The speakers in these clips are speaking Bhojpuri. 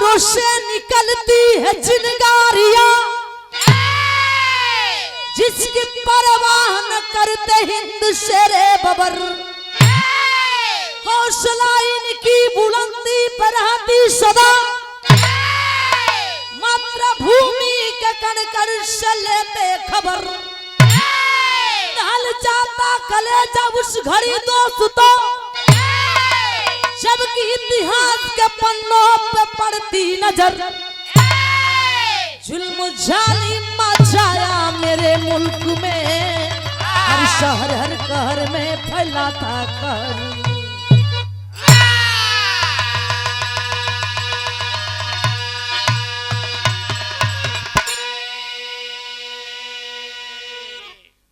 अंगारों से निकलती है चिंगारियां, जिसकी परवाह न करते हिंद शेरे बबर। हौसला इनकी बुलंदी पर रहती सदा, मातृभूमि के कण कण से लेते खबर। ढल जाता कलेजा उस घड़ी दोस्तों, जबकि इतिहास के पन्नों पे पड़ती नजर। जुल्म जालिम मचाया मेरे मुल्क में, हर शहर हर कहर में फैला था कहर।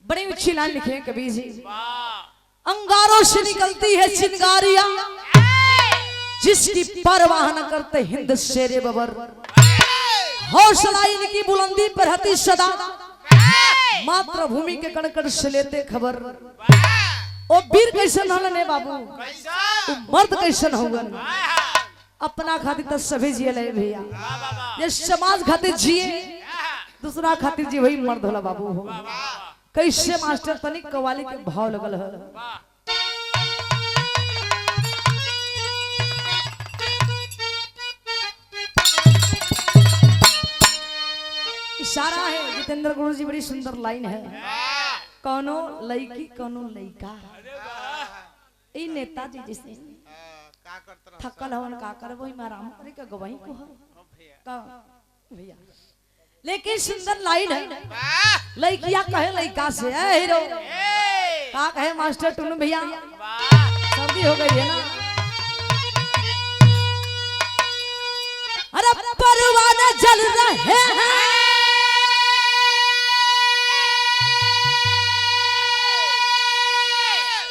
बड़ी अच्छी लाइन लिखी है कबीर जी। अंगारों से निकलती है चिंगारियां, जिसकी परवाह न करते हिंद शेरे बबर। हौसला इनकी बुलंदी पर रहती सदा, मातृभूमि के कण कण से लेते खबर। ओ वीर कैसन होने बाबू, मर्द कैसन होगा। अपना खातिर तो सभी जिये ले भैया, ये समाज खातिर जिए, दूसरा खातिर जी वही मर्द होला बाबू हो। कैसे मास्टर तनिक कवाली के भाव लगल है। इशारा है जितेंद्र गुरु जी, बड़ी सुंदर लाइन है। कौनो लड़की कौनो लड़का, ई नेताजी जिसे थकल हवन का कर वही आराम करे का गवाही को है भैया। लेकिन सुंदर लाइन है। लड़किया कहे लड़का से, है हीरो का कहे मास्टर टुनु भैया, सर्दी हो गई है ना। अरे परवाने जल रहे हैं,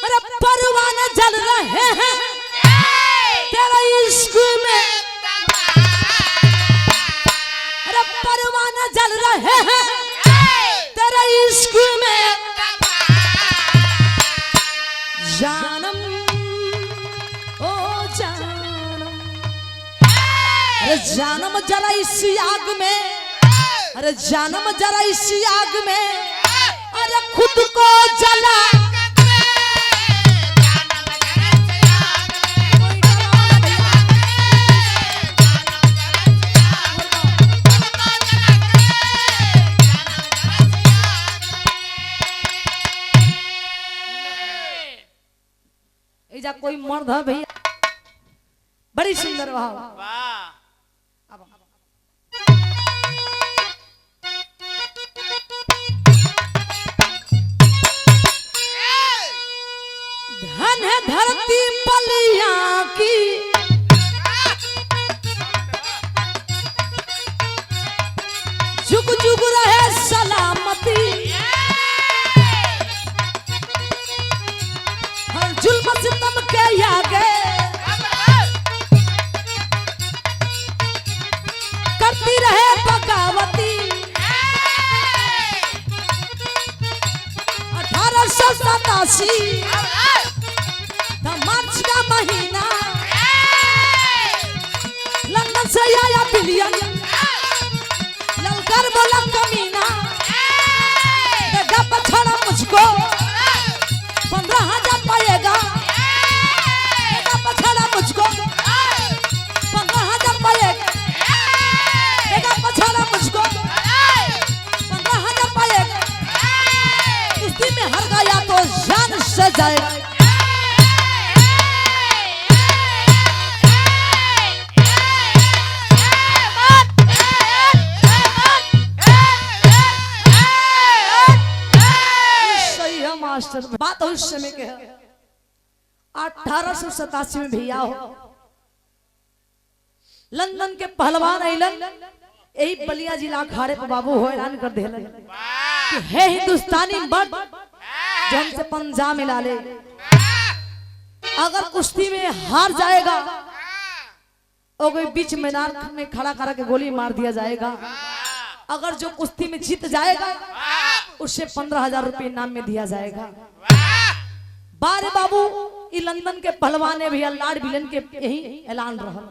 अरे परवाने जल रहे हैं तेरा इश्क में। अरे परवाने जल रहे हैं तेरा इश्क में। जानम ओ जानम, अरे जानम जरा इस आग में, अरे जानम जरा इस आग में, अरे खुद को जला। कोई मर्द है भैया, बड़ी सुंदर भाव। धन है धरती पलिया की, जुग जुग रहे सलामती। हर जुल्म सितम के आगे करती रहे बगावती। 1887 मार्च का महीना, लंदन से आया बिलियन, ललकर बोला कमीना। छोड़ा मुझको 15,000 पाएगा, छोड़ा मुझको 15,000 पाएगा, छोड़ा मुझको 15,000 पाएगा। कुश्ती में हार गया तो जान से जाएगा। बात उस समय के है 1887 में भैया हो, लंदन के पहलवान ऐलन, यही बलिया जिला अखाड़े पर बाबू हो ऐलान कर दिलन कि है हिंदुस्तानी मर्द जो हमसे पंजा मिला ले, अगर कुश्ती में हार जाएगा और कोई बीच मैदान में खड़ा करा के गोली मार दिया जाएगा। अगर जो कुश्ती में जीत जाएगा उसे 15,000 रुपये इनाम में दिया जाएगा। बारे बाबू ई लंदन के पहलवान ने भी लॉर्ड विलियम के यही ऐलान रहा।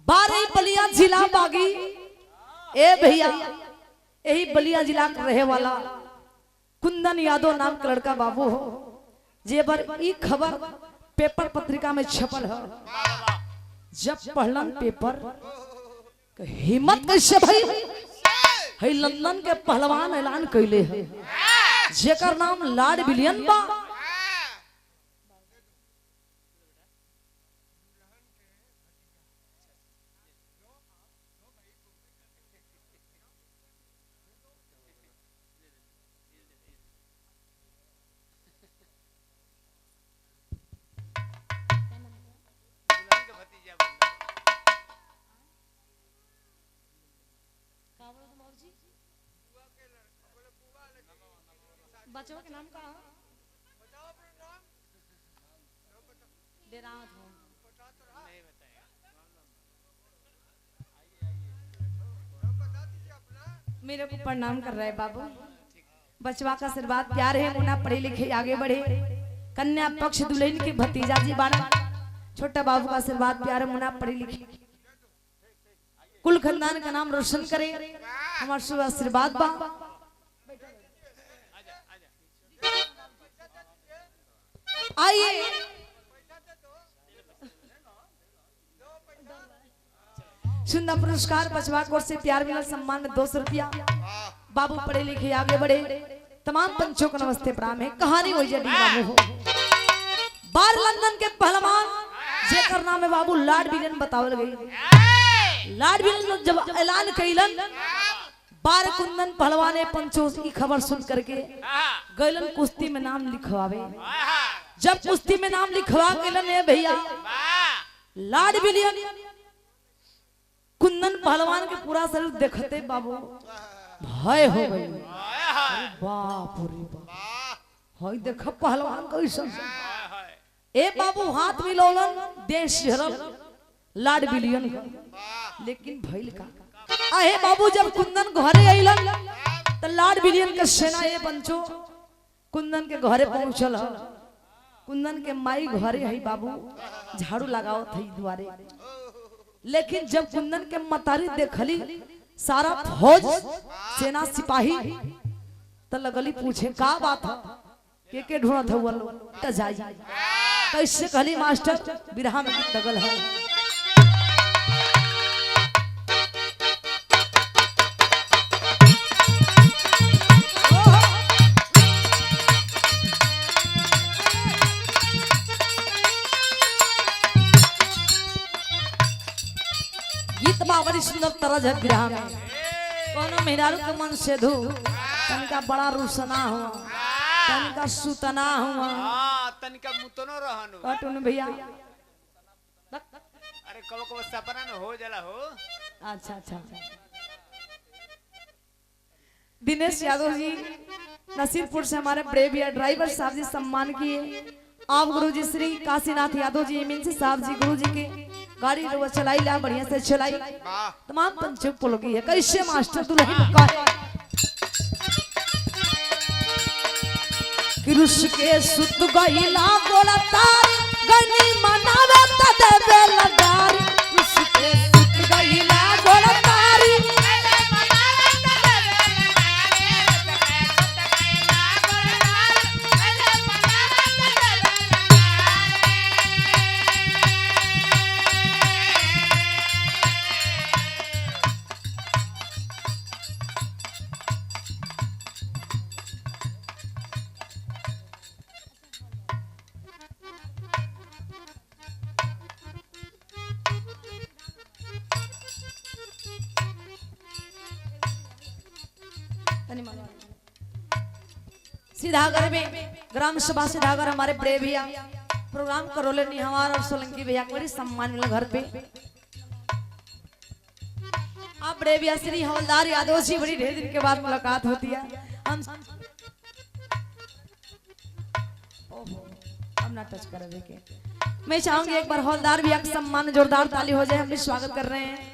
12 बलिया जिला बागी ए भैया यही बलिया जिला का रहे वाला कुंदन यादव नाम का लड़का बाबू हो जेबर ई खबर पेपर पत्रिका में छपल है। जब पढ़लन पेपर हिम्मत कैसे भाई है लंदन के पहलवान ऐलान कैले है जेकर नाम लॉर्ड विलियम बा। बच्चों के नाम का मेरे को प्रणाम कर रहे बाबू। बचवा का आशीर्वाद प्यार है मुन्ना पढ़े लिखे आगे बढ़े कन्या पक्ष दुल्हन के भतीजा जी बाना छोटा बाबू का आशीर्वाद प्यार है मुन्ना पढ़े लिखे कुल खानदान का नाम रोशन करे हमारा शुभ आशीर्वाद बा। आइए सुंदर पुरस्कार बचवा कोर से प्यार मिला सम्मान में 200 रुपया। बाबू पढ़े लिखे आगे बढ़े तमाम पंचों को नमस्ते प्रणाम है। कहानी वही जड़ी बाबू हो बार लंदन के पहलवान जेकर नाम है बाबू लॉर्ड विलियम बतावल गई। लॉर्ड विलियम जब ऐलान कैलन बार कुंदन पहलवाने पंचों की खबर सुन करके गैलन कुश्ती में नाम लिखवावे। जब कुश्ती में नाम लिखवा के भैया लॉर्ड विलियम कुंदन पहलवान के पूरा शरीर देखते बाबू भय हो गई। बाप रे बाप हई देख पहलवान कैसन ए बाबू हाथ मिलौलन देश झरल लॉर्ड विलियम लेकिन भइल का आहे बाबू जब कुंदन घरे अइलन त लॉर्ड विलियम के सेना ए पंचो कुंदन के घरे पहुंचल। कुंदन के माई घरे है बाबू झाड़ू लगाओ थी द्वारे लेकिन जब कुंदन के मतारी देखली सारा फौज सेना सिपाही तो लगली पूछे का बात है के ढूंढत है जाई कैसे कहली मास्टर बिरहा में दगल है। बड़ी सुंदर तरज है विरह में कोनो मेहरारू के मन से धू तनिका बड़ा रुसना हुआ तनिका सुतना हुआ तनिका मुतनो रहनु कटुन भैया अरे कब सपना न हो जाला हो। अच्छा अच्छा दिनेश यादव जी नसीरपुर से हमारे बड़े भैया ड्राइवर साहब जी सम्मान किए। आप गुरुजी श्री काशीनाथ यादव जी इमिन साहब जी गुरुजी के गाड़ी रोज चलाई ला बढ़िया से चलाई तमाम पंचों को लगी है। कैसे मास्टर दुल्हन का किरुष के सुत गईला गोला तार गनी मनावे तदबे लगार किरुष के सुत गईला गोला तारी सीधागर में ग्राम सभा सीधागर हमारे बड़े भैया प्रोग्राम करोले निहवार और सोलंकी भैया को बड़ी सम्मान मिला घर पे। आप बड़े भैया श्री हवलदार यादव जी बड़ी ढेर दिन के बाद मुलाकात होती है। हम ना टच कर रहे मैं चाहूंगी एक बार हवलदार भैया का सम्मान जोरदार ताली हो जाए। हम भी स्वागत कर रहे हैं।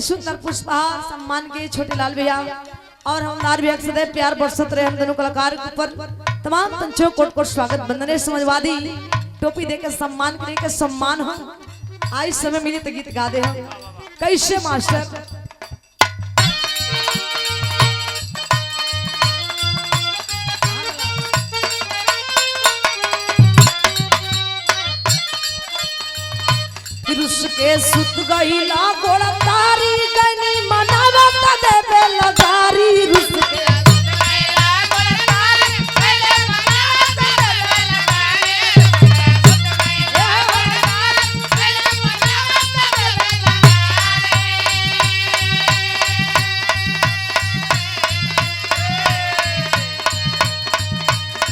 सुंदर पुष्पहार सम्मान के छोटे लाल भैया और हवलदार भैया के सदैव प्यार बरसत रहे हम दोनों कलाकार के ऊपर। तमाम पंचों कोट कोट स्वागत बंदने समाजवादी टोपी दे के सम्मान करे के सम्मान हो आई समय मिले तो गीत गा दे हम कैसे मास्टर रुस के सुत गईला गोड़ा तारी गनी मनावा त देबे लगारी रुस के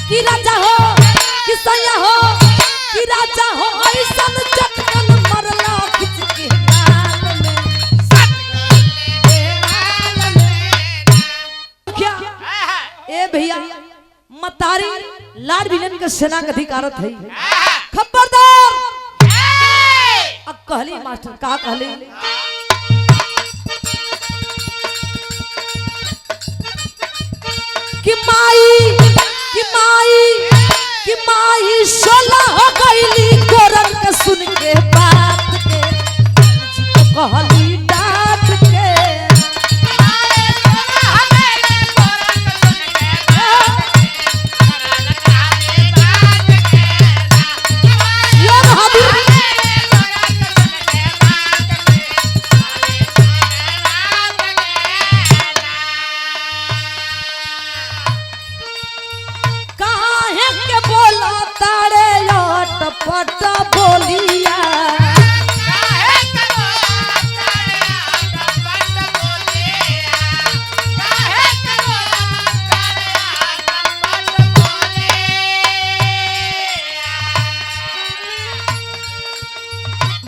कि राजा हो कि सैया हो कि राजा हो ऐसन चटकन मरला खिच के गाल में क्या ए भैया मतारी लाड विलन के सेना के अधिकारत है खबरदार अब कहली मास्टर का कहली कि माई सोला हो गईली गोरन के सुन के बात के कहली डांट के पट बोलिया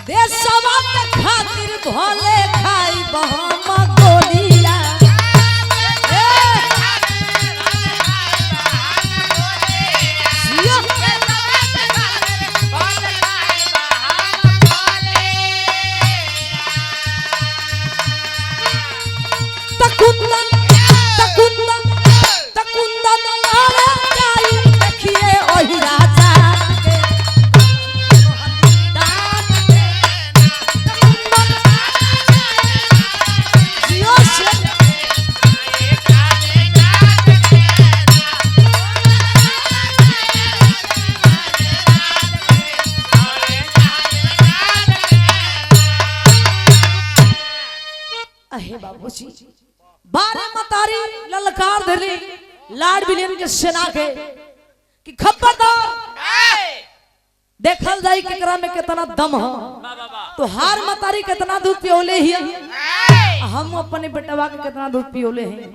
देशवा के खातिर भले खाई बहम गोलिया बाबूजी बारे मतारी ललकार धली लाड विलेन के सेना के कि खबरदार देखल जाई केकरा में कितना दम हो तो हार मतारी कितना दूध पियोले ही हम अपने बेटवा के कितना दूध पियोले हैं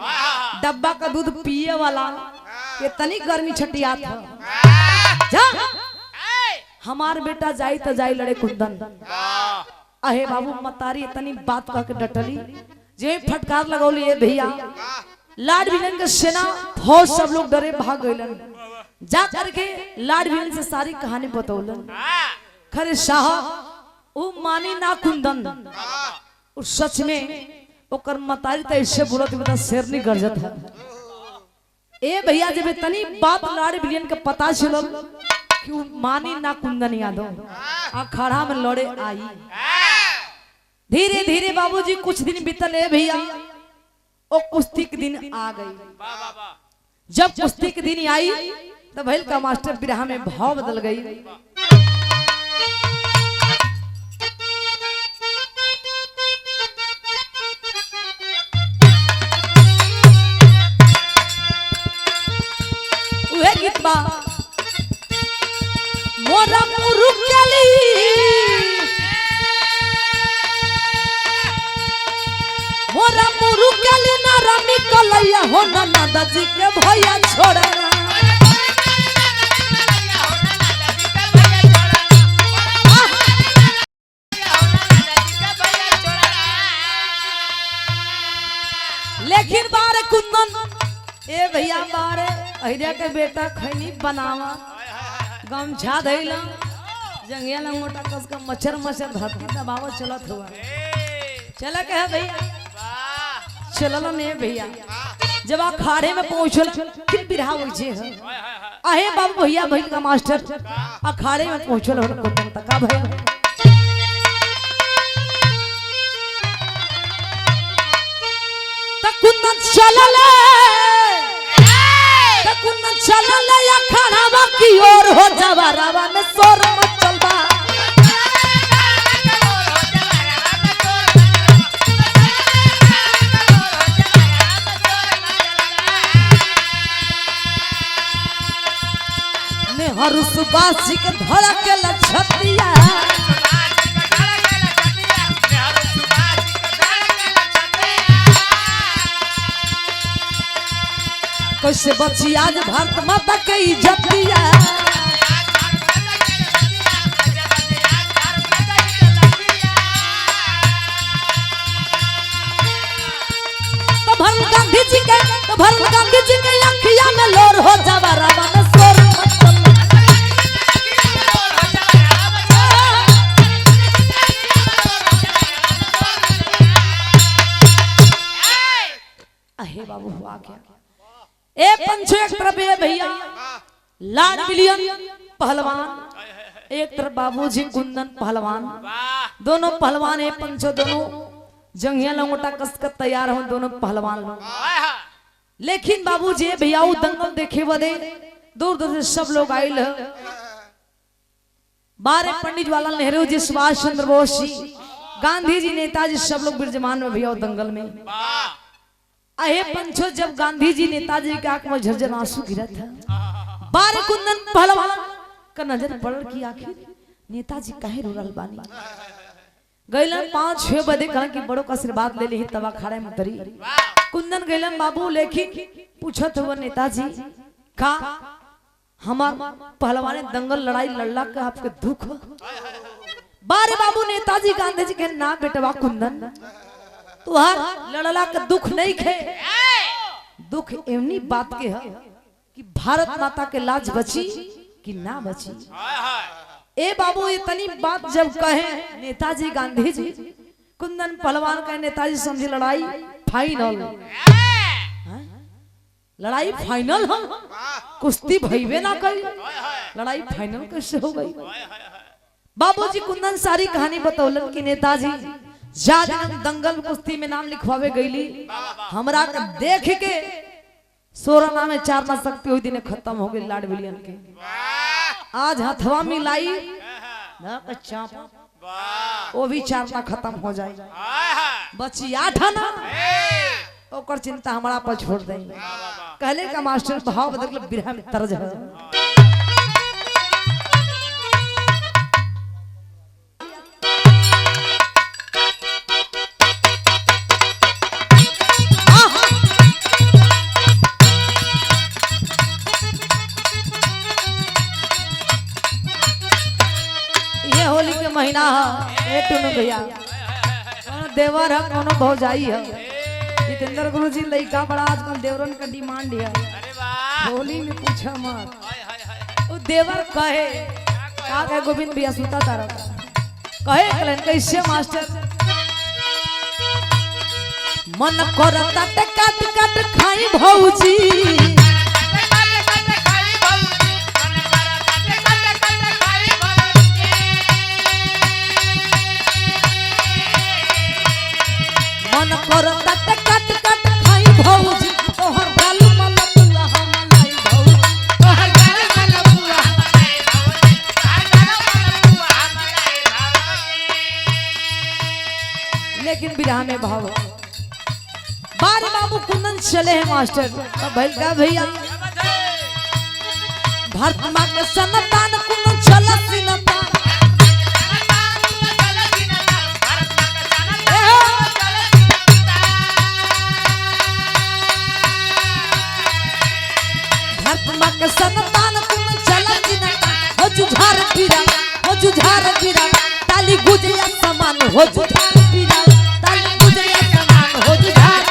डब्बा का दूध पिए वाला कितनी गर्मी छटिया था जा हमार बेटा जाई तो जाई लड़े कुंदन अहे बाबू मतारी इतनी बात कह के डटली जे फटकार लगौली है भैया लाड विलन के सेना फौज सब लोग डरे भाग गइलन जा करके लाड विलन से सारी कहानी बतौलन खरे शाह ओ मानी ना कुंदन उस सच में ओकर मतारी त ऐसे बोलत बता शेरनी गरजत है ए भैया जब इतनी बात लाड विलन के पता चलल कि वो मानी ना कुंदन यादव अखाड़ा में लड़े आई धीरे धीरे बाबूजी कुछ दिन बीतल है भैया ओ कुश्ती के दिन आ गई जब कुश्ती के दिन आई तब भैल का मास्टर बिरहा में भाव बदल गई उहे गीत बा मोरा मुरुकली मोरा मुरुकली ना रामी कलैया हो ना दादाजी के भैया छोड़ना लेकिन बारे कुंदन ए भैया बारे अहिया के बेटा खैनी बनावा गमछा धैला जंगिया ला मोटा कस का मच्छर मच्छर धरती दबाव चलत हुआ चला के है भैया चलल ने भैया जब अखाड़े में पहुंचल कि बिरहा हो जे है आहे बाबू भैया बहन का मास्टर अखाड़े में पहुंचल हो कुंदन तका भैया त कुंदन चलल अखाड़ा की ओर हो जावा रावा में सोर मचल बा हर सुबासी के धड़के लछतिया कैसे बची आज भारत माता के इज्जतिया तो भरल गांधी जी के अखिया में लोर हो जावा रावा में सोर बाबू हुआ क्या ए पंचो एक तरफ है भैया लाड मिलियन पहलवान एक तरफ बाबूजी कुंदन पहलवान दोनों पहलवान है पंचो दोनों जंगिया लंगोटा कसकर तैयार हो दोनों पहलवान लेकिन बाबूजी भैया वो दंगल देखे बदे दूर दूर से सब लोग आयल बारे पंडित जवाहरलाल नेहरू जी सुभाष चंद्र बोस जी गांधी जी नेताजी सब लोग विराजमान में भैया दंगल में अहे पंचो जब गांधी जी नेताजी के आंख में झरझर आंसू गिरा था बारे कुंदन पहलवान का नजर पड़ की आखिर नेताजी काहे रो रहल बानी गइलन 5-6 बजे कहन कि बड़ो का आशीर्वाद ले ली तवा खड़े में तरी कुंदन गइलन बाबू लेकिन पूछत हुआ नेताजी का हमार पहलवान दंगल लड़ाई लड़ला का आपके दुख बारे बाबू नेताजी गांधी जी के ना बेटवा कुंदन तुहार लड़ला का दुख नहीं खे दुख एवनी बात के है कि भारत माता के लाज बची कि ना बची ए बाबू इतनी बात जब कहे नेताजी गांधी जी कुंदन पहलवान कहे नेताजी समझे लड़ाई फाइनल लड़ाई फाइनल है कुश्ती भईबे ना करी लड़ाई फाइनल कैसे हो गई बाबूजी कुंदन सारी कहानी बतौलन कि नेताजी ज्यादा दंगल कुश्ती में नाम लिखवावे गईली हमरा के देख के 16 नाम में 4 ना सकती हुई दिन खत्म हो गई लाड विलियन के आज हथवा मिलाई ना चाप वो भी 4 ना खत्म हो जाए बची 8 ना ओकर चिंता हमारा पर छोड़ दे कहले का मास्टर भाव बदल बिरहा में तरज है महीना है टुनु भैया देवर है कोनो भौजाई है जितेंद्र गुरु जी लड़का बड़ा आजकल देवरन का डिमांड है होली में पूछा मत वो देवर कहे का कहे गोविंद भैया सुता तारा कहे कलन कैसे मास्टर मन करता ते काट काट खाई भौजी मन करता ते काट काट खाई भौजी तोहर गाल मलपुआ हमलाई भौजी तोहर गाल मलपुआ लेकिन विरह में भाव बार बाबू कुंदन चले हैं मास्टर तब भाई का भैया भारत मां के संतान कुंदन चला सिनता संतान तुम चला जिनका हो जुझार पीरा ताली गुजरिया समान हो जुझार पीरा ताली गुजरिया समान हो जुझार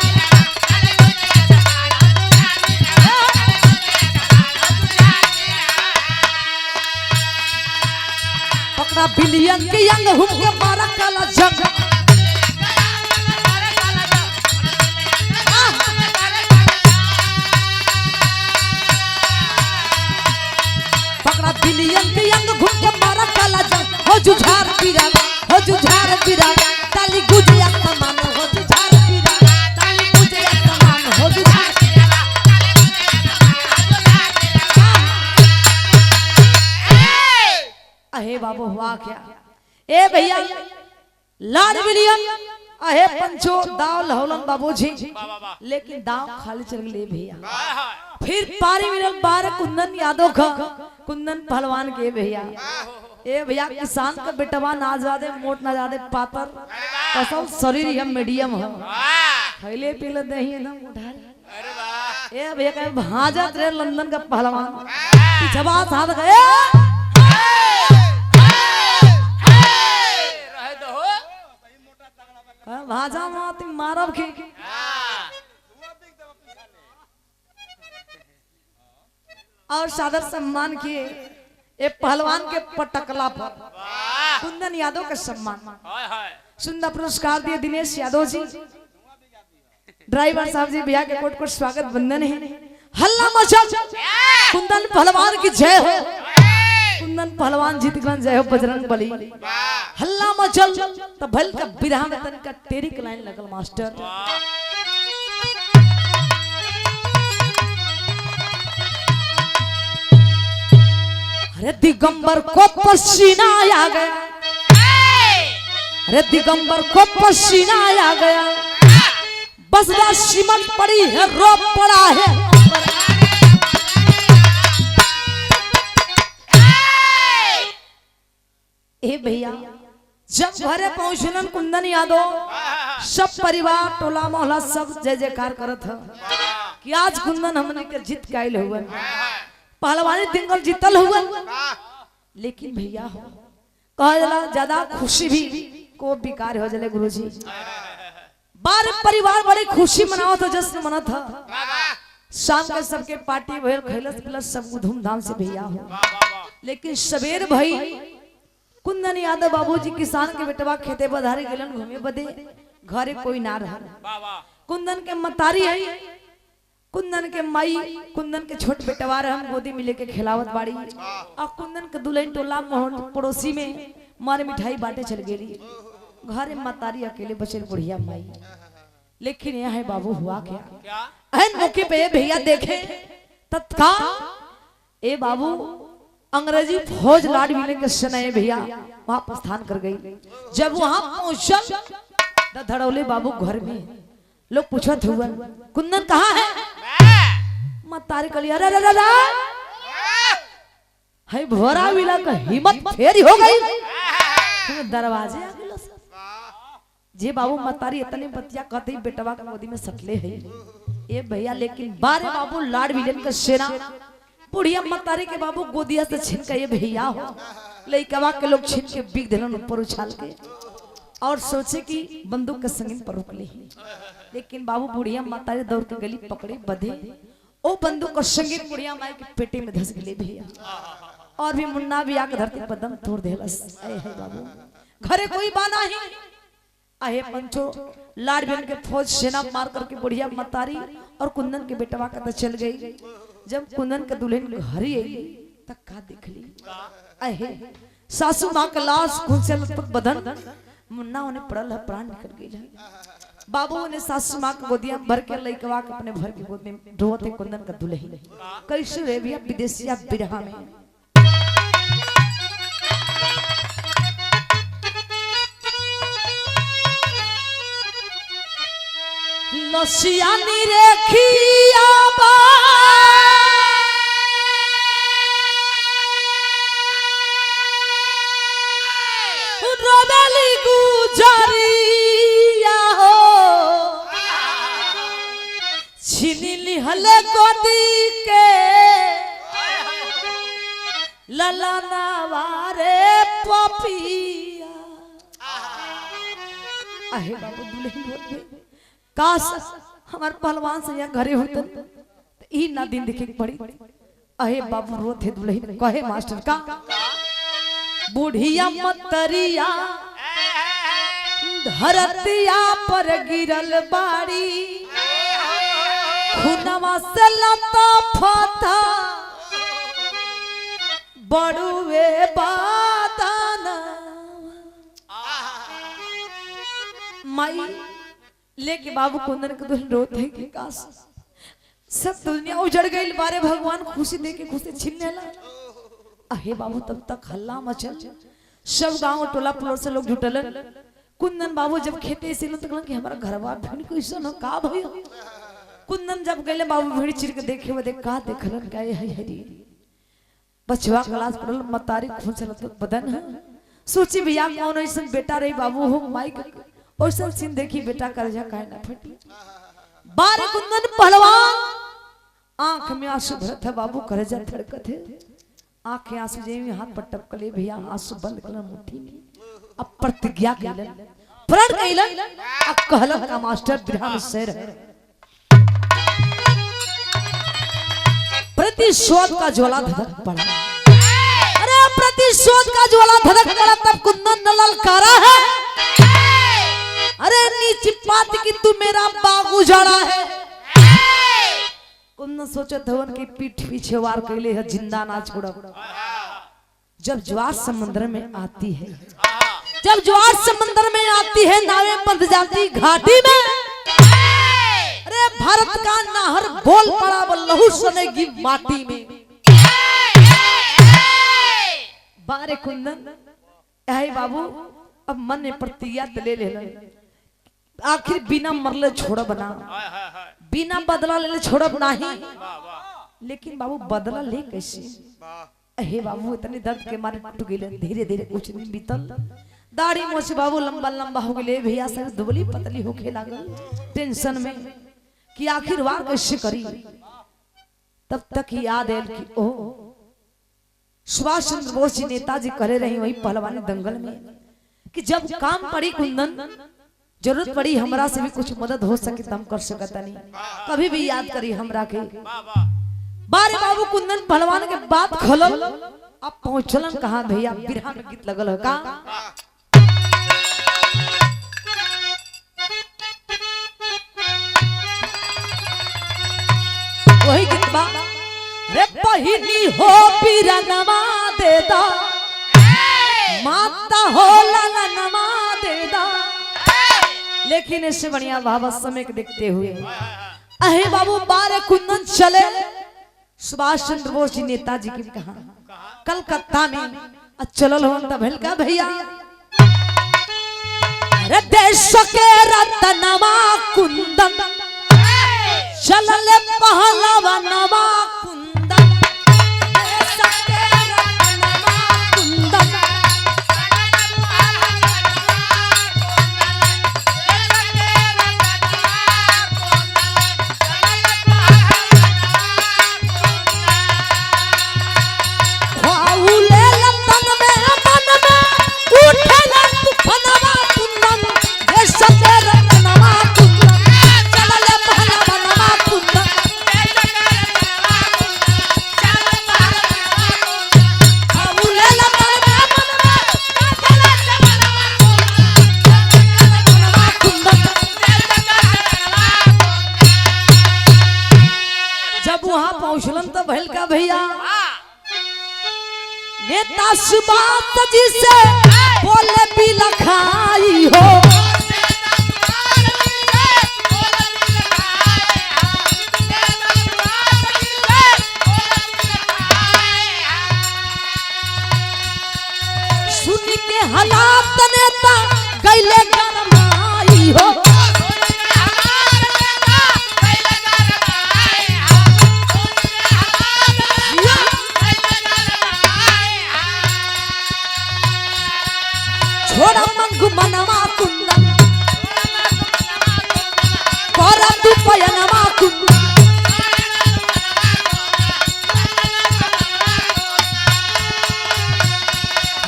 पकड़ा बिलियन के अंग हुम के मारा काला जंग बिलियन के अंग घुट के मारा काला जंग हो जुझार पीरा हो जुझार पीरा ताली गुजिया समान हो जुझार पीरा ताली गुजिया समान हो जुझार पीरा अहे बाबू हुआ क्या ए भैया लाड बिलियन अहे पंचो दाव लहौलन बाबूजी लेकिन दाव खाली चल गए भैया फिर पारी मिलल बार कुंदन यादव का कुंदन पहलवान के भैया ए भैया किसान का बेटवा ना ज्यादा मोट ना ज्यादा पातर कसम शरीर हम मीडियम हो खैले पीले दही एकदम उठा अरे वाह ए भैया कहे भाजा रे लंदन का पहलवान पिछवा साथ गए रहे दो भाजा माती मारब के और सादर सम्मान किए ए पहलवान के पटकला पर कुंदन यादव के सम्मान सुंदर पुरस्कार दिए दिनेश यादव जी ड्राइवर साहब जी भैया के कोट कोट स्वागत वंदन है हल्ला मचा कुंदन पहलवान की जय हो कुंदन पहलवान जीत गन जय हो बजरंग बली हल्ला मचल तो भल का बिरहा में तन का टेरी के लाइन लगल मास्टर अरे दिगंबर को पसीना आ गया अरे दिगंबर को पसीना आ गया बसदा सिमट पड़ी है रो पड़ा है ए भैया जब घरे पहुंचलन कुंदन यादव सब परिवार टोला मोहल्ला सब जय जयकार करत है कि आज कुंदन हमने के जीत कायल हुआ पहलवानी दिंगल जीतल हुआ लेकिन भैया हो कहा जला ज्यादा खुशी भी को बेकार हो जले गुरुजी बार परिवार बड़ी खुशी मनाओ तो जश्न मना था शाम के सबके पार्टी भइल खैलस पिलस सब धूमधाम से भैया हो लेकिन सवेर भाई कुंदन यादव बाबूजी किसान के बेटवा खेते बधारी गेलन घूमे बदे घरे कोई ना रह कुंदन के मतारी है कुंदन के माई कुंदन के छोट बेटवा हम गोदी में लेके खिलावत बाड़ी और कुंदन के दुल्हन टोला पड़ोसी में मारे मिठाई बांटे चल गेली घरे मतारी अकेले बचल बुढ़िया माई लेकिन यहाँ है बाबू हुआ क्या एन मौके पे भैया देखे तत्काल ए बाबू अंग्रेजी फौज लाड मिलने के समय भैया वहां प्रस्थान कर गई जब वहां पहुंचल धड़ौले बाबू घर में लोग पूछत हुआ कुंदन कहाँ है मतारी कलिया रे रे रे है भोरा मिला का हिम्मत फेरी हो गई दरवाजे आ गेलो जे बाबू मतारी इतने बतिया कहते बेटवा के गोदी में सकले है ए भैया लेकिन बारे बाबू लाड विलन का सेना बुढ़िया मतारी के बाबू गोदिया से छिन के ये भैया हो लइकवा के लोग छिन के बिग देलन ऊपर उछाल के और सोचे कि बंदूक के संगीन पर रुक ली लेकिन बाबू बुढ़िया मतारी दौड़ के गली पकड़े बधे ओ बंदूक का संगीन बुढ़िया माई के पेटे में धस गले भैया और भी मुन्ना भी आके धरती पर दम तोड़ देलस ए है बाबू घरे कोई बाना ही आहे पंचो लाड बहन के फौज सेना मार करके बुढ़िया मतारी और कुंदन के बेटवा का चल गई जब कुंदन के दुल्हन हरी आई तक का देख ली आहे सासू मां का लाश खून से लथपथ बदन मुन्ना उन्हें पड़ल है प्राण निकल गई बाबू ने सासू मां को गोदिया भर के लइकवा के अपने भर के गोद में ढोते कुंदन का दुल्हन कैसे रे भैया विदेशिया बिरहा में नसियानी रेखिया बा रोबली गुजरिया हो छिनी लिहल गोदी के ललना वारे पपिया आहे बाबू दुल्हन होते काश हमार पहलवान से यहाँ घरे होते ई ना दिन देखे पड़ी अहे बाबू रोते दुल्हन कहे मास्टर का बुढ़िया मतरिया धरतिया पर गिरल बाड़ी खुनवा से लता फता बड़ू माई लेके बाबू कुंदन के दुल्हन रोते हैं कि काश सब दुनिया उजड़ गई, बारे भगवान खुशी दे के खुशी छीनने लगा। अहे बाबू तब तक हल्ला मचल, सब गांव टोला पड़ोस से लोग जुटलन। कुंदन बाबू जब खेते से तो कहलन कि हमारा घरवा भीड़ कैसा न का भयो। कुंदन जब गए बाबू भीड़ चिर के देखे वो देख का देखलन का है हरी बचवा क्लास पड़ल मतारी खून चलत बदन है। सोची भैया कौन ऐसा बेटा रही बाबू हो माई और सब सीन देखी बेटा कर्जा काहे ना फटी। बार कुंदन पहलवान आंख में आंसू भरत है बाबू कर्जा धड़कत है, आंख में आंसू जे हाथ पर टपकले भैया आंसू बंद कर मुट्ठी में अब प्रतिज्ञा कैलन प्रण कैलन अब कहलन का मास्टर बिरहन शेर है प्रतिशोध का ज्वाला धधक पड़ा। अरे प्रतिशोध का ज्वाला धधक पड़ा तब कुंदन न ललकारा है, अरे नीच पात की तू मेरा बाग उजाड़ा है। कुंदन सोचे धवन की पीठ पीछे वार कैले है जिंदा ना छोड़ा। जब ज्वार समुद्र में आती है, जब ज्वार समुद्र में आती है नावें बंध जाती घाटी में। अरे भारत का नहर बोल पड़ा वो लहू सनेगी माटी में। बारे कुंदन ऐ बाबू अब मन में प्रतिज्ञा ले ले आखिर बिना मरले छोड़ बना, बिना बदला ले छोड़ब नहीं। लेकिन बाबू बदला ले कैसे? अहे बाबू इतने दर्द के मारे टूट गए। धीरे धीरे कुछ दिन बीतल, दाढ़ी मोछ बाबू लंबा लंबा हो गए, भैया सर दुबली पतली होके लागल। टेंशन में कि आखिर वार कैसे करी। तब तक याद आयल कि ओ सुभाष चंद्र बोस जी नेताजी करे रही वही पहलवानी दंगल में कि जब काम पड़ी कुंदन जरूरत पड़ी हमरा से भी कुछ मदद हो सके तम कर सकता नहीं, कभी भी याद करी हमरा के। बारे बाबू कुंदन पहलवान के बात खलल अब पहुंचलन कहां भैया बिरहा में गीत लगल है का। वही गीत बा रे पहिनी हो बिरनमा देदा माता हो ललनमा देदा। लेकिन इससे बढ़िया बाबा समय के देखते हुए अहे बाबू बारे कुंदन चले सुभाष चंद्र बोस जी नेताजी की कहा कलकत्ता में चलल हो तब का भैया रे देश के रत्नमा कुंदन चलल पहलवानवा कुंदन देश के रत्नमा कुंदन भैया नेता सुबात जी से बोले भी लखाई हो। सुन के हालात नेता गैले गरमाई हो। छोड़ा मंगु मनवा कुंदन कोरा तू पयनवा कुंदन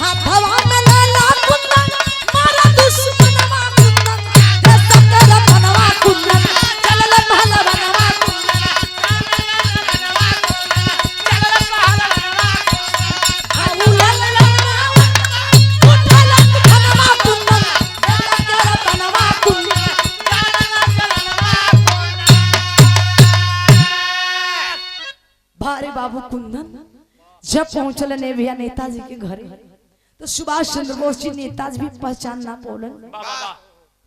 हाथवा में लाला कुंदन मारा दुश्मनवा कुंदन देश के रत्नवा कुंदन चलल पहलवानवा कुंदन चलल पहलवानवा बाबू कुंदन जब पहुंचल ने भैया नेताजी के घरे तो सुभाष चंद्र बोस जी नेताजी भी पहचान ना पौलन।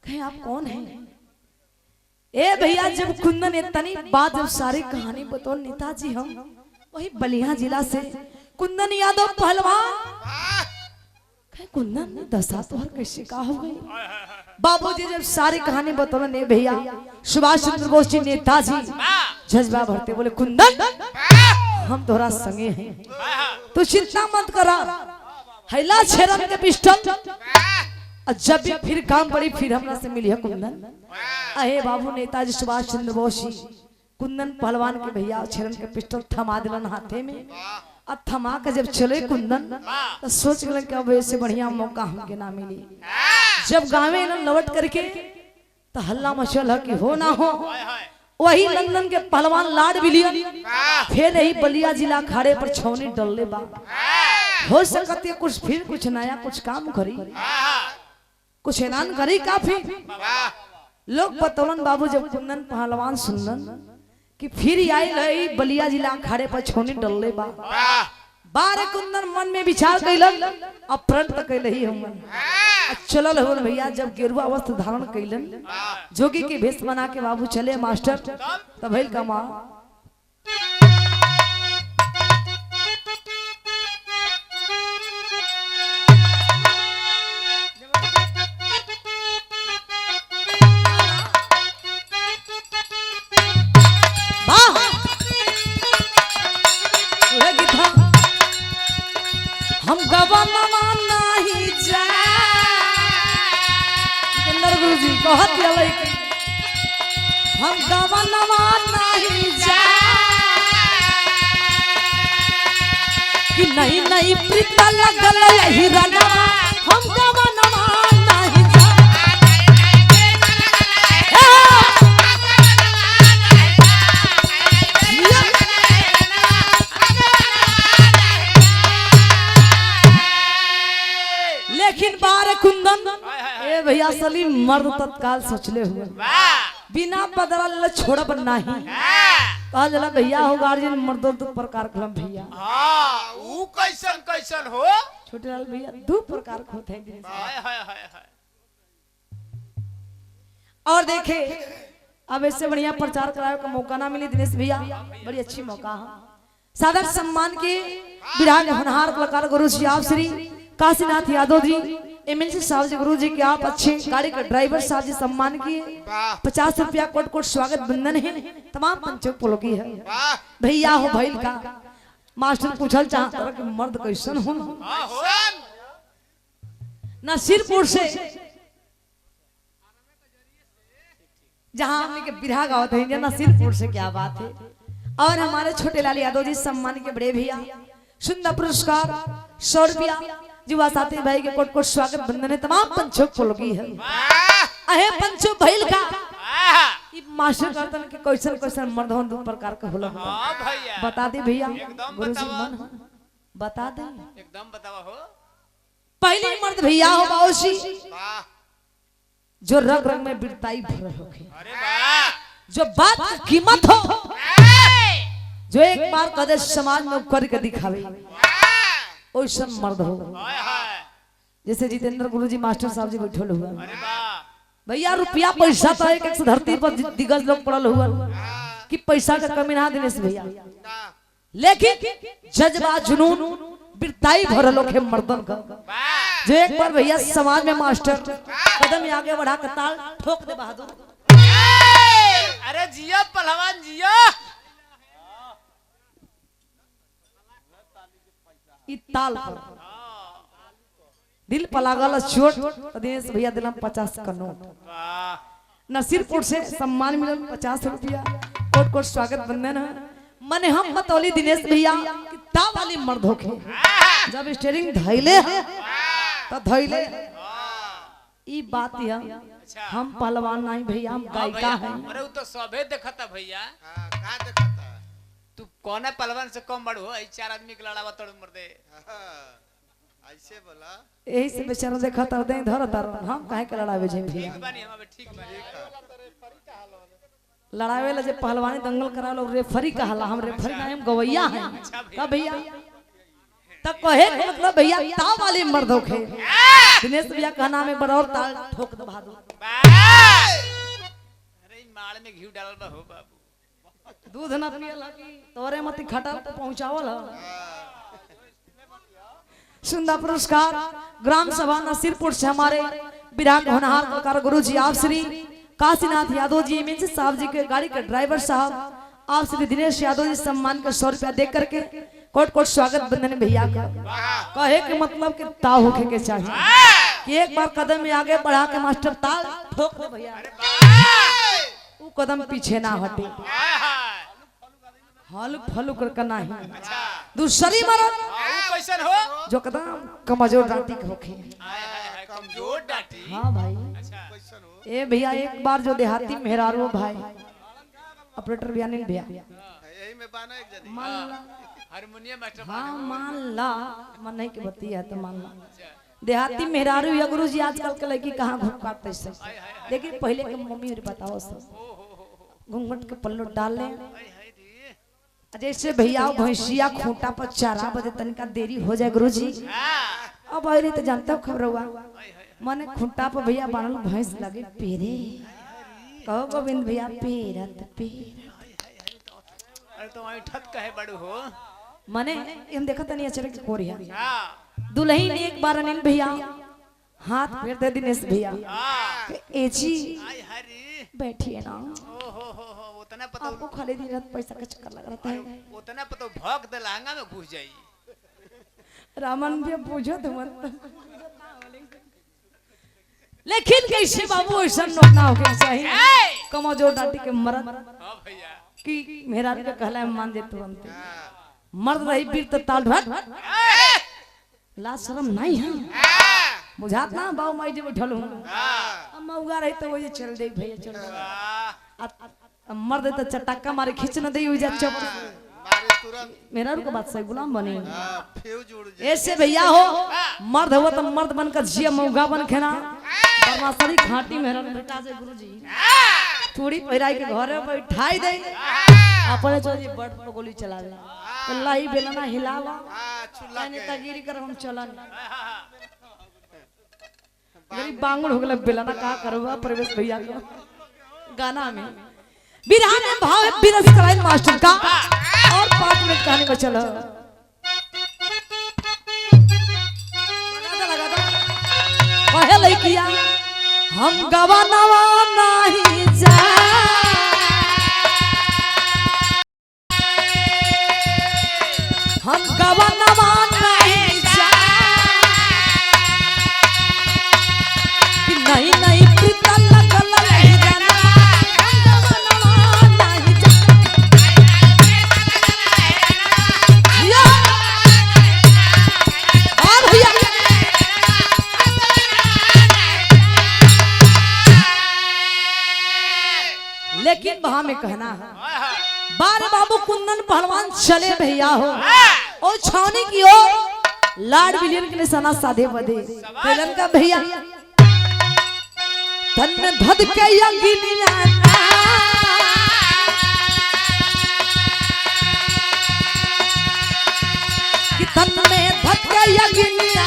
कहे आप कौन हैं? ए भैया जब कुंदन इतनी बात जब सारी कहानी बताओ नेताजी हम वही बलिया जिला से कुंदन यादव पहलवान। कहे कुंदन दशा तो हर कैसे का हो गई? बाबूजी जब सारी कहानी बताओ ने भैया सुभाष चंद्र बोस जी नेताजी जज्बा भरते बोले कुंदन हम तोरा संगे हैं, तू चिंता मत करा, हैला छेरन के पिस्टल और जब भी फिर काम पड़ी फिर हमरा से मिली है कुंदन। अहे बाबू नेताजी सुभाष चंद्र बोस जी कुंदन पहलवान के भैया छेरन के पिस्टल थमा दिलन हाथे में और थमा के जब चले कुंदन तो सोच गए कि अब ऐसे बढ़िया मौका हमके ना मिली। जब गाँव में लौट करके तो हल्ला मचल है कि हो ना हो वही लंदन के पहलवान लॉर्ड विलियम फिर यही बलिया जिला खाड़े पर छौनी डलले बा। हो सकते कुछ फिर कुछ नया कुछ काम करी, कुछ ऐलान करी काफी लोग बतौलन। बाबू जब कुंदन पहलवान सुनलन कि फिर आई रही बलिया जिला खाड़े पर छौनी डलले बा, बारे कुंदन मन में विचार कैलन और प्रण तक कैलही हमन चलल हो भैया। जब गेरुआ वस्त्र धारण कैलन जोगी के भेष बना के बाबू चले मास्टर तब भइल कमा हम गवनमा नहीं जा गुरुजी कहत रहे हम गवनमा नहीं जा कि नहीं नहीं प्रीत लगल यही रनवा हम गवनमा नहीं जा। लेकिन बारे कुंदन ए भैया सलीम मर्द तत्काल सोचले हुए बिना बदला छोड़ब नहीं कहा जला भैया हो गार्जियन मर्दों दो प्रकार खलम भैया। हां ऊ कैसन कैसन हो छोटे लाल भैया दो प्रकार होते हैं। हाय हाय हाय हाय और देखे अब इससे बढ़िया प्रचार करावे का मौका ना मिले दिनेश भैया, बड़ी अच्छी मौका है। सादर सम्मान के विराग होनहार कलाकार गुरु जी आप श्री काशीनाथ यादव जी एमएलसी साहब जी गुरु जी के आप अच्छे गाड़ी के ड्राइवर साहब जी सम्मान किए 50 रुपया कोट कोट स्वागत बंधन है तमाम पंचों पुलोगी है। भैया हो भैल का मास्टर पूछल चाहता कि मर्द कैसन हो नसीरपुर से जहां हमने के बिरहा गावत है नसीरपुर से क्या बात है। और हमारे छोटे लाल यादव जी सम्मान के बड़े भैया सुंदर पुरस्कार 100 रुपया युवा साथी भाई के कोट कोट स्वागत बंधन है तमाम पंचों पुलोगी है। अहे पंचों भैल का ई मास्टर करतन के कैसन कैसन मर्द हो दो प्रकार के होला। हां भैया बता दे भैया एकदम गुरुजी बतावा मन बता दे एकदम बतावा हो। पहले मर्द भैया हो बाऊसी वाह जो रग रग में बिरताई भर होके अरे वाह जो बात की कीमत हो जो एक बार कदे समाज में करके दिखावे ओइसन मर्द हो। हाय हाय जैसे जितेंद्र गुरुजी मास्टर साहब जी बैठल हुआ अरे वाह भैया रुपया पैसा तो एक एक धरती पर दिग्गज लोग पड़ल हुआ कि पैसा का कमी ना दिनेश भैया, लेकिन जज्बा जुनून बिरताई भरल होके मर्दन का जो एक बार भैया समाज में मास्टर कदम आगे बढ़ा के ताल ठोक दे बहादुर। अरे जिया पहलवान जिया ई ताल पर दिल पर लागल चोट तो दिनेश भैया दिलम 50 का नोट। वाह नसीरपुर से सम्मान मिलल 50 रुपया कोट कोट स्वागत बंधन है। मने हम बतौली दिनेश भैया कि ता वाली मर्द होके जब स्टीयरिंग धैले तो धैले ई बात है हम पहलवान नहीं भैया हम गायिका हैं। अरे वो तो सबे देखता भैया हाँ, कहाँ देखता है? तू कौन है पहलवान से कम बड़ हो 4 आदमी के लड़ावा तोड़ मर दे। हाँ, ऐसे बोला यही से बेचारा देखा तर दे धर तर हम काहे के लड़ावे जे भैया ठीक बानी हम अबे ठीक बानी लड़ावे ला जे पहलवानी दंगल करा लोग रेफरी कहला हम रेफरी ना हम गवैया हैं का भैया तब कहे के मतलब भैया ता वाली मर्द होके दिनेश भैया का नाम है बरौर ताल ठोक दो बहादुर। अरे इ माल में घी डालल बा हो बाबू। दूध न पियला की तोरे मती खटा पहुंचावल ह। सुंदर पुरस्कार ग्राम सभा नसीरपुर से हमारे विराट होनहार कलाकार गुरु जी आप श्री काशीनाथ यादव जी एमएनसी साहब जी के गाड़ी के ड्राइवर साहब आप श्री दिनेश यादव जी सम्मान का 100 रुपया दे करके कोट कोट स्वागत बंदन भैया का कहे के मतलब कि ताव होके के चाहिए कि एक बार कदम में आगे बढ़ा के मास्टर ताल ठोक दे भैया वो कदम पीछे ना हटे हलुक फलुक करना है दूसरी मरद ऊ कैसन हो? जो कदम कमजोर डांटी के होखे हाय कमजोर डाटी। हाँ भाई अच्छा कैसन हो ए भैया एक बार जो देहाती मेहरारू भाई ऑपरेटर भैया नहीं भैया यही में बाना एक जनी मान ला हारमोनियम मास्टर। हाँ मान ला मन नहीं के बती है तो मान ला देहाती मेहरारू या गुरु जी आजकल के लड़की कहाँ घूम काटते से लेकिन पहले के मम्मी और बताओ सब घूंघट के पल्लो डाल ले जैसे भैया भैंसिया खूंटा पर चारा बजे तनिका देरी हो जाए गुरु जी अब अरे तो जानता हो खबर हुआ माने खूंटा पर भैया बानल भैंस लगे पेरे कहो गोविंद भैया पेरत पेर अरे तो वही ठत कहे बड़ू हो। माने हम देखा तनी अचरे के कोरिया हां दुल्हन एक बार अनिल भैया हाथ फेर दे दिनेश भैया एजी हाय हरी बैठिए ना ओ हो उतना पता आपको खाली दिन रात पैसा का चक्कर लग रहा है उतना पता भौक दे लहंगा में घुस जाई। रामन भी पूछो तो मत लेकिन कैसे बाबू ऐसा नोटना हो गया चाहिए कमजोर डाटी के मरद हां भैया कि मेरा के कहला मान दे तुरंत मर्द रही वीर तो ताल भट ला शर्म नहीं है बुझात ना बाबू माई जे बैठल हूं हम मौगा रही तो वही चल दे भैया चल मर्द तो चटक्का मारे खींच न दे जा चप मारे तुरंत मेरा का बात सही गुलाम बने फ्यूज उड़ जाए ऐसे भैया हो मर्द हुआ तो मर्द बनकर जिया मौगा बन खेना बरमासरी खाटी मेरा बेटा से गुरुजी थोड़ी पहिराई के घरे बैठाई दे अपने चल बड़ पर गोली चला दे अल्लाह ही बेलना हिलावा चुल्ला यानी तगिरी कर हम चलन गरीब बांगड़ हो गला बेलना का करवा प्रवेश भैया को गाना में बिरहा में भाव है बिरस कराइन मास्टर का और 5 मिनट कहानी को चलो लगा दो कहे लइकिया हम गवानवा नहीं जा हम गवानवा नहीं जा कि नहीं नहीं प्रीता लगल नहीं जाना हम गवानवा नहीं जा या और भैया लेकिन वहां में कहना है बारे बाबू कुंदन पहलवान चले भैया हो और छावनी की ओर लाड विलियन के निशाना साधे बदे तेलन का भैया तन में धद के यगिनिया कि तन में धद के यगिनिया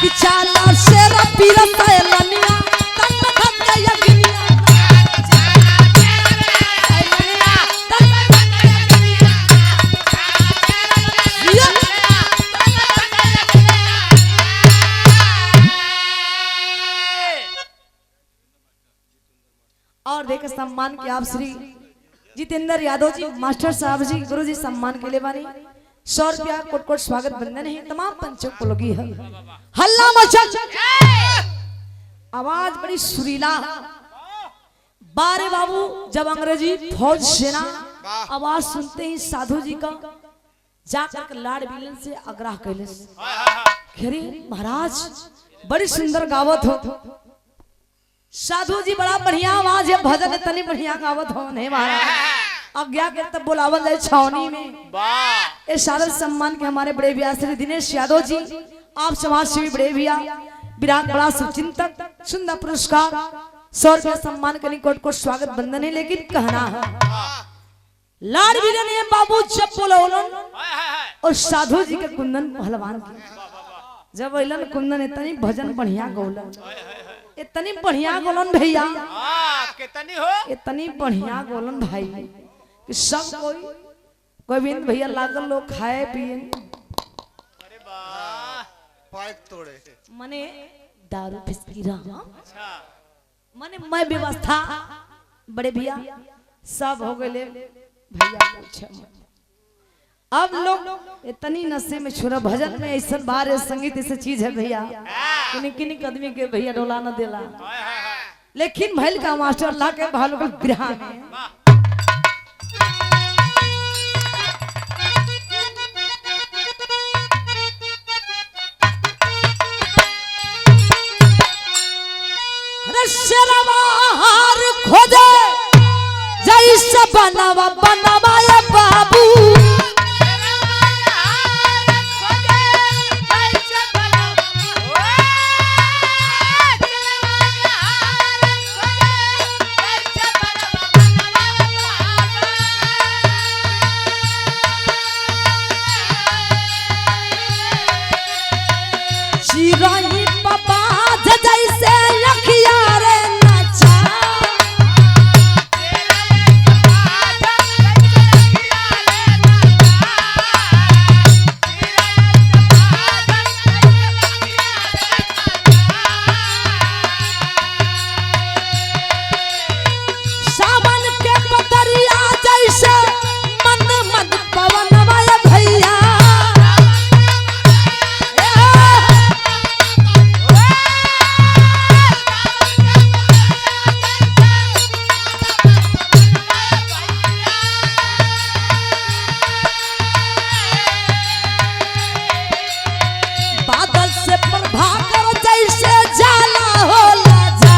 कि चाला शेर पीरता लनिया तन में धद के यगिनिया और देखे सम्मान के आप श्री जितेंद्र यादव जी मास्टर साहब जी गुरु जी सम्मान के लिए बानी 100 रुपया कोट कोट स्वागत बंधन है तमाम पंचों को लगी है हल्ला मचल आवाज बड़ी सुरीला बारे बाबू जब अंग्रेजी फौज सेना आवाज सुनते ही साधु जी का जाकर लाड विलन से आग्रह कैले खेरे महाराज बड़ी सुंदर गावत हो साधु जी बड़ा बढ़िया आवाज है भजन तनी बढ़िया गावत हो नहीं महाराज आज्ञा के तब बुलावल जाए छावनी में वाह इस सादर सम्मान के हमारे बड़े भैया श्री दिनेश यादव जी आप समाज सेवी बड़े भैया विराट बड़ा सुचिंतक सुंदर पुरस्कार 100 रुपया सम्मान के निकोट को स्वागत बंधन है लेकिन कहना है लाड विलन है बाबू जब बोला और साधु जी के कुंदन पहलवान की जब अइलन कुंदन इतनी भजन बढ़िया गौलन, इतनी बढ़िया गोलन भैया, कितनी हो इतनी बढ़िया गोलन भाई कि सब गोविंद भैया लागल लोग खाए पिए। अरे वाह पाइप तोड़े मने दारू फिसकी रहा, अच्छा मने मैं व्यवस्था बड़े भैया सब हो गए भैया पूछे। अब लोग इतनी नशे में छुरा, भजन में ऐसा बार है, संगीत ऐसी चीज है भैया, किन्हीं आदमी के भैया डोला न देला। लेकिन भैल का मास्टर अल्लाह के भालू का ग्रह में रशरवार खोदे जैसे बनवा बनवा ये बाबू, चिराई पापा जैसे लखिया रे नचा, सावन के पतरिया जैसे मन मन पवन वाया भैया। बादल से प्रभाकर जैसे जाला होला जा,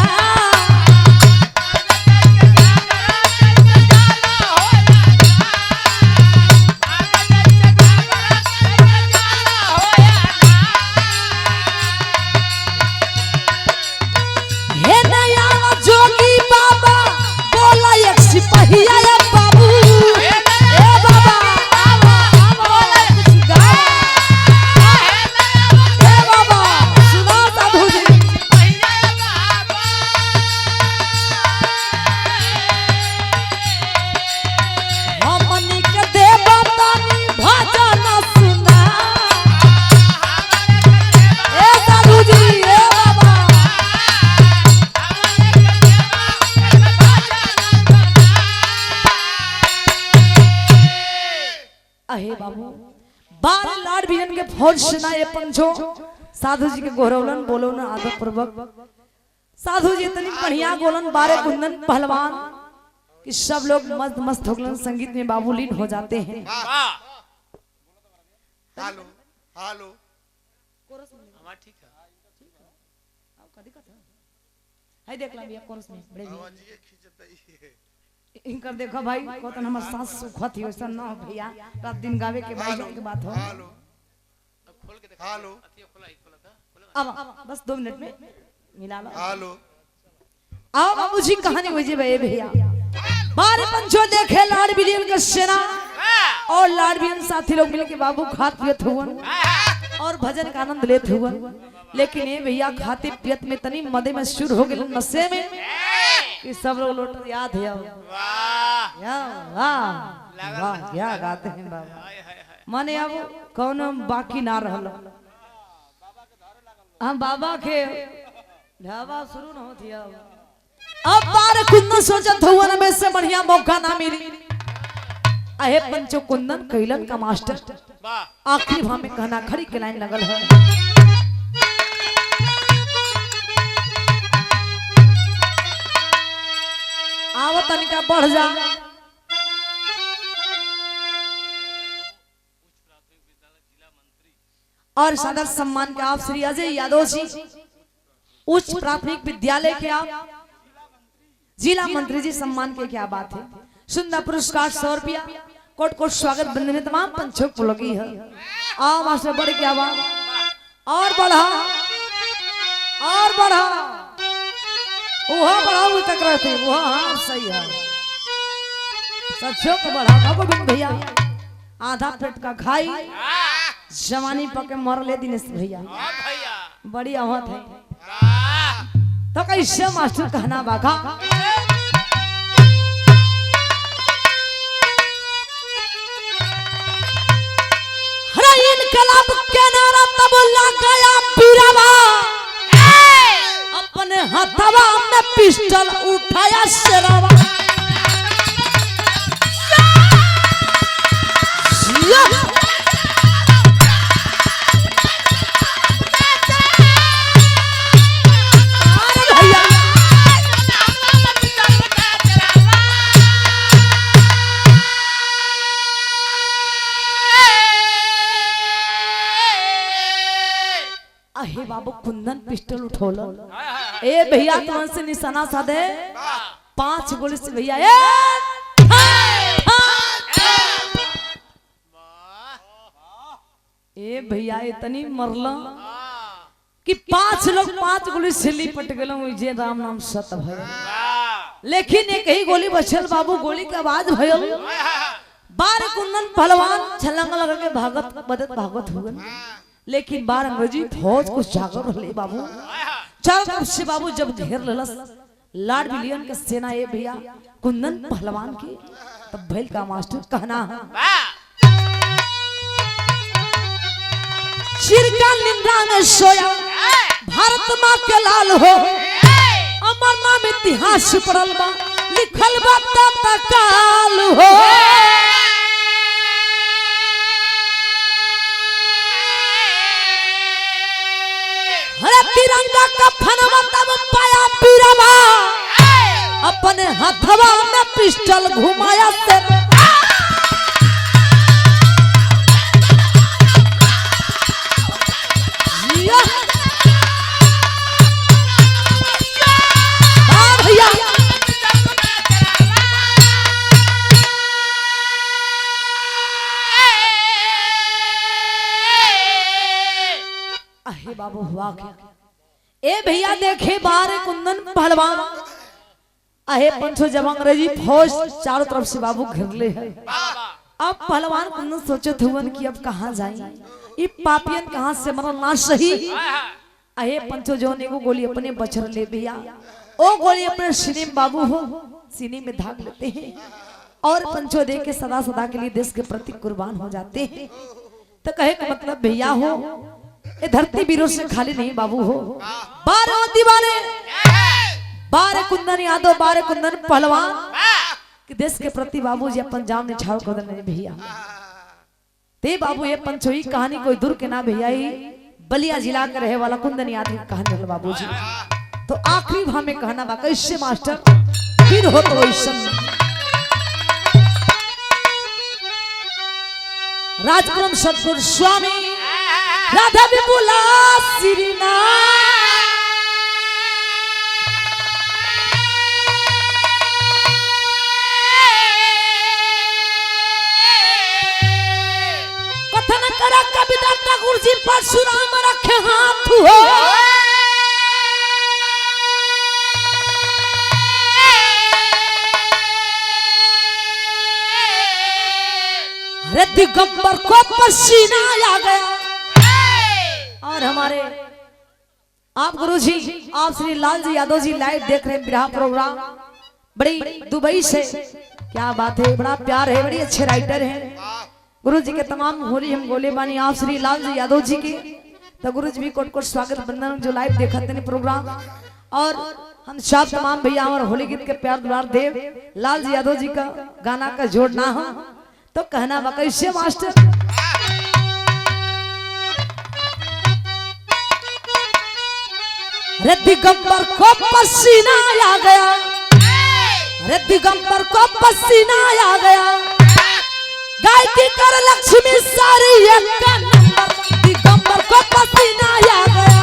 हे नया जोगी बाबा बोला एक सिपहिया या बाबू, ए बाबा आवा आवा कुछ गा, ए बाबा सुना साधु जी। हमनी के देवतानी भजन सुना, ए साधु जी ए बाबा। अहे बाबू बार लाड बियन के फौज सुनाए पंचो साधु जी के गोरौलन बोलोन आदर पूर्वक। साधु जी इतनी बढ़िया गोलन बारे कुंदन पहलवान कि सब लोग मस्त मस्त होगलन, संगीत में बाबू लीन हो जाते हैं। वाह हालो हालो हमारा ठीक है हाय देख ला भैया कोरस में बड़े भैया आवाज़िए खींचतई है इनकर देखो भाई कोतन हमर सास सुखत ही वैसा ना हो भैया, रात दिन गावे के भाई के बात हो। हालो खोल के देखा हालो अतिया खोला ही खोला था खोला अब बस 2 मिनट में मिला लो। हालो आओ बाबूजी कहानी हो जे भैया। बारे पंचो देखे लाड बिलियन के सेना और लाड बिलियन साथी लोग मिलके बाबू खात पियत हुवन और भजन का आनंद लेत हुवन। लेकिन ये भैया खाते पियत में तनी मदे में शुरू हो गए नशे में कि सब लोग लोट याद है। वाह या वाह वाह क्या गाते हैं बाबा, हाय हाय हाय माने अब कौन बाकी ना रहल। हम बाबा के ढाबा शुरू न होती अब बार कुंदन सोचत हुआ में से बढ़िया मौका ना मिली। अहे पंचो कुंदन कैलन का मास्टर वाह आखिरी भाव में कहना खड़ी के लाइन लगल है। आव तनिका बढ़ जा और सदर सम्मान के आप श्री अजय यादव जी उच्च प्राथमिक विद्यालय के आप जिला मंत्री जी सम्मान के क्या बात है। सुंदर पुरस्कार 100 रुपया कोट कोट स्वागत बंदे में तमाम पंचों को लगी है। आओ मास्टर बड़े क्या बात और बढ़ा वो बढ़ाओ तक रहते वो हाँ सही है सच्चों को बढ़ा गोविंद भैया आधा पेट का खाई जवानी पके मर ले दिनेश भैया। हाँ भाई बड़ी आवत है तो कैसे मास्टर कहना बाका हरे इनकलाब के नारा तब लग गया बीरावा अपने हथवा में पिस्टल उठाया शेरावा अहे बाबू कुंदन पिस्टल उठोल ए भैया तुमन से निशाना साधे 5 गोली से भैया ए भैया इतनी मरला कि 5 लोग 5 गोली से लिपट गए मुझे राम नाम सत भय लेकिन एक ही गोली बचल बाबू गोली की आवाज भयल बार कुंदन पहलवान छलांग लगा के भागत हो गए लेकिन बार अंग्रेजी फौज को जागर रहे बाबू चारों तरफ से बाबू जब घेर ललस लॉर्ड विलियम के सेना ये भैया कुंदन पहलवान की तब भैल का मास्टर कहना चिर का निंद्रा में सोया भारत माँ के लाल हो अमर नाम इतिहास पढ़ल बा लिखल बा तत्काल हो हरे तिरंगा का फनवा तब पाया बीरावा अपने हथवा में पिस्टल घुमाया तेरा भैया अहे बाबू हुआ क्या ए भैया देखे बारे कुंदन पहलवान अहे पंचो जब अंग्रेजी फौज चारों तरफ से बाबू घेर ले है अब पहलवान कुंदन सोचे थे कि अब कहाँ जाए ये पापियन कहाँ से मरल ना सही अहे पंचो जो ने गोली अपने बचर ले भैया ओ गोली अपने सीने में बाबू हो सीने में धाग लेते हैं और पंचो दे के सदा सदा के लिए देश के प्रति कुर्बान हो जाते हैं तो कहे का मतलब भैया हो ये धरती वीरों से खाली नहीं बाबू हो 12 दीवाने 12 कुंदन यादव 12 कुंदन पहलवान कि देश के प्रति बाबू जी अपन जान निछाव कर देने भैया ते बाबू ये पंचोई कहानी कोई दूर के ना भैया ही बलिया जिला के रहे वाला कुंदन यादव की कहानी है बाबू जी तो आखिरी भाव में कहना बा कैसे मास्टर फिर हो तो वैसन राजक्रम सतगुरु स्वामी राधा विपुला सिरिना कथन करा कविता ठाकुर जी परशुराम रखे हाथ हो अरे दिगंबर को पसीना आ गया और हमारे आप गुरुजी आप श्री लाल जी यादव जी लाइव देख रहे हैं बिरहा प्रोग्राम बड़ी दुबई से क्या बात है बड़ा प्यार है बड़ी अच्छे राइटर हैं गुरुजी के तमाम होली हम गोले बानी आप श्री लाल जी यादव जी की तो गुरुजी भी कोट कोट स्वागत बंदन जो लाइव देखते हैं प्रोग्राम और हम सब तमाम भैया हमारे होली गीत के प्यार दुलार देव लाल जी यादव जी का गाना का जोड़ ना हो तो कहना बा कैसे मास्टर रे दिगंबर को पसीना आ गया रे दिगंबर को पसीना आ गया गाय की कर लक्ष्मी सारी एक नंबर दिगंबर को पसीना आ गया